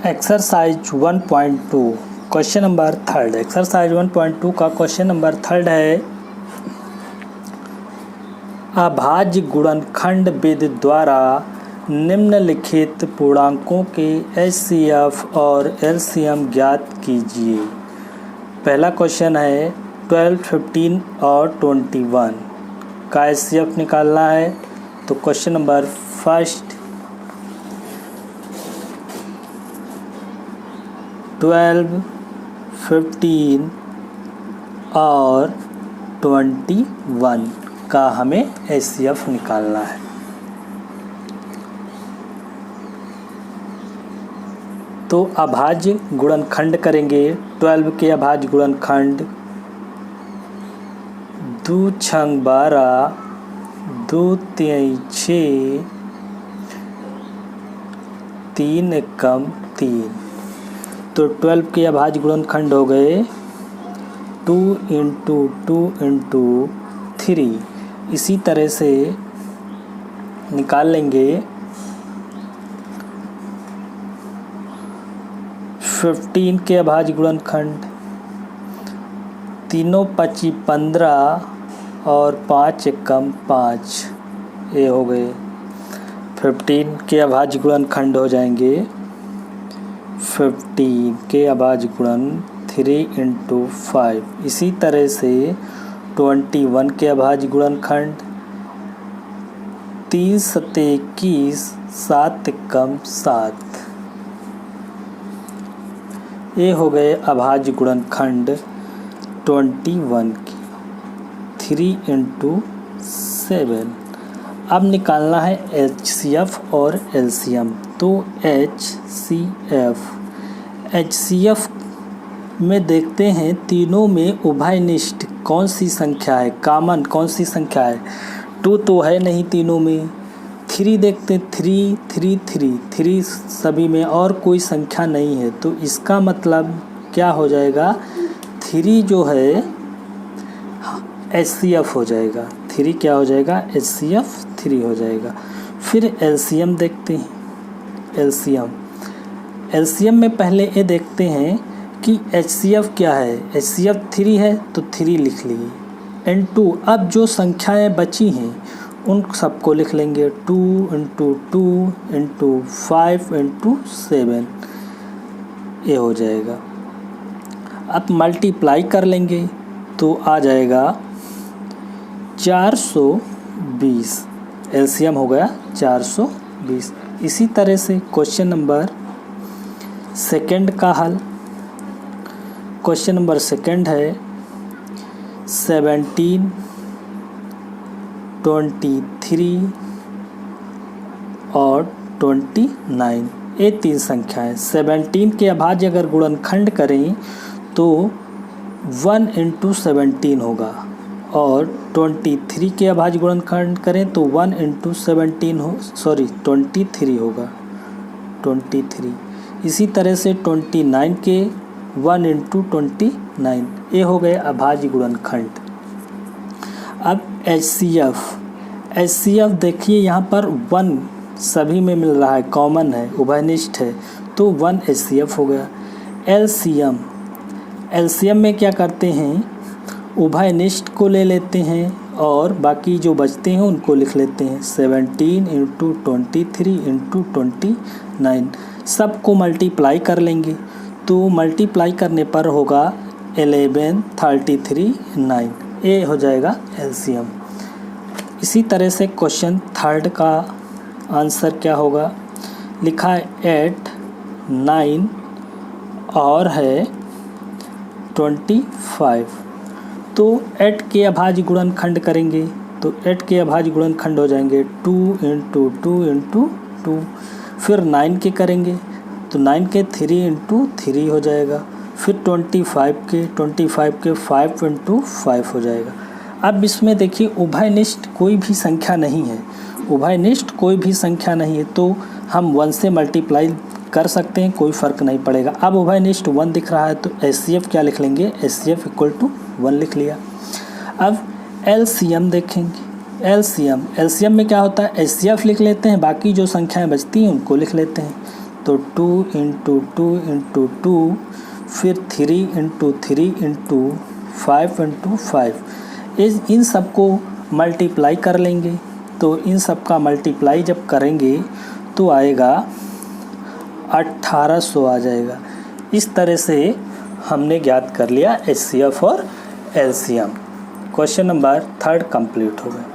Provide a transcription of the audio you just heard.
Exercise 1.2 question number third. Exercise 1.2 का question number third है अभाज्य गुणनखंड विधि द्वारा निम्नलिखित पूर्णांकों के एचसीएफ और एलसीएम ज्ञात कीजिए। पहला क्वेश्चन है 12, 15 और 21 का एचसीएफ निकालना है। तो क्वेश्चन नंबर फर्स्ट 12, 15 और 21 का हमें एचसीएफ निकालना है। तो अभाज्य गुणनखंड करेंगे। 12 के अभाज्य गुणनखंड 2 छंग 12, 2 तिहाई 6, 3 एकम 3। तो 12 के अभाज्य गुणनखंड हो गए 2 इंटू 2 इंटू 3। इसी तरह से निकाल लेंगे 15 के अभाज्य गुणनखंड 3 5 15 और 5 एकम 5। ये हो गए 15 के अभाज्य गुणनखंड हो जाएंगे 15 के अभाज्य गुणन 3 इंटू 5। इसी तरह से 21 के अभाज्य गुणनखंड 3 7 21, 7 एकम 7। ये हो गए अभाज्य गुणनखंड 21 की 3 इंटू 7। अब निकालना है एचसीएफ और एलसीएम। तो एचसीएफ में देखते हैं तीनों में उभयनिष्ठ कौन सी संख्या है, कॉमन कौन सी संख्या है। 2 तो है नहीं तीनों में। 3 देखते हैं 3 3 3 3 सभी में और कोई संख्या नहीं है। तो इसका मतलब क्या हो जाएगा, 3 जो है एचसीएफ हो जाएगा। 3 क्या हो जाएगा, एचसीएफ 3 हो जाएगा। फिर एलसीएम देखते हैं। एलसीएम में पहले ये देखते हैं कि एचसीएफ क्या है। एचसीएफ 3 है तो 3 लिख लिए इनटू अब जो संख्याएं बची हैं उन सबको लिख लेंगे 2 इंटू 2 इंटू 5 इंटू 7। ये हो जाएगा। अब मल्टीप्लाई कर लेंगे तो आ जाएगा 420। एलसीएम हो गया 420। इसी तरह से क्वेश्चन नंबर सेकंड का हल। क्वेश्चन नंबर सेकंड है 17, 23 और 29। ये 3 संख्याएं। 17 के अभाज्य अगर गुणनखंड करें तो 1 इंटू 17 होगा और 23 के अभाज्य गुणनखंड करें तो 1 इंटू 17 23 होगा 23। इसी तरह से 29 के 1 इंटू 29। ये हो गए अभाज्य गुणनखंड। अब एचसीएफ देखिए यहाँ पर 1 सभी में मिल रहा है, कॉमन है, उभयनिष्ठ है, तो 1 एचसीएफ हो गया। एलसीएम में क्या करते हैं, उभयनिष्ठ को ले लेते हैं और बाकी जो बचते हैं उनको लिख लेते हैं। 17 इंटू 23 इंटू 29 सबको मल्टीप्लाई कर लेंगे। तो मल्टीप्लाई करने पर होगा 11, 33, 9। ये हो जाएगा एलसीएम। इसी तरह से क्वेश्चन थर्ड का आंसर क्या होगा, लिखा है 8, 9 और है 25। तो 8 के अभाज्य गुणनखंड करेंगे तो 8 के अभाज्य गुणनखंड हो जाएंगे 2 इंटू 2 इंटू 2। फिर 9 के करेंगे तो 9 के 3 इंटू 3 हो जाएगा। फिर 25 के 5 इंटू 5 हो जाएगा। अब इसमें देखिए उभयनिष्ठ कोई भी संख्या नहीं है, तो हम 1 से मल्टीप्लाई कर सकते हैं, कोई फ़र्क नहीं पड़ेगा। अब उभयनिष्ठ 1 दिख रहा है तो एचसीएफ क्या लिख लेंगे, एचसीएफ इक्वल टू 1 लिख लिया। अब एलसीएम देखेंगे। एलसीएम में क्या होता है, एचसीएफ लिख लेते हैं, बाकी जो संख्याएं बचती हैं उनको लिख लेते हैं। तो 2 इंटू 2 इंटू 2, फिर 3 इंटू 3 इंटू 5 इंटू 5। इन सब को मल्टीप्लाई कर लेंगे, तो इन सब का मल्टीप्लाई जब करेंगे तो आएगा 1800 आ जाएगा। इस तरह से हमने ज्ञात कर लिया HCF और LCM। क्वेश्चन नंबर 3 कंप्लीट हो गया।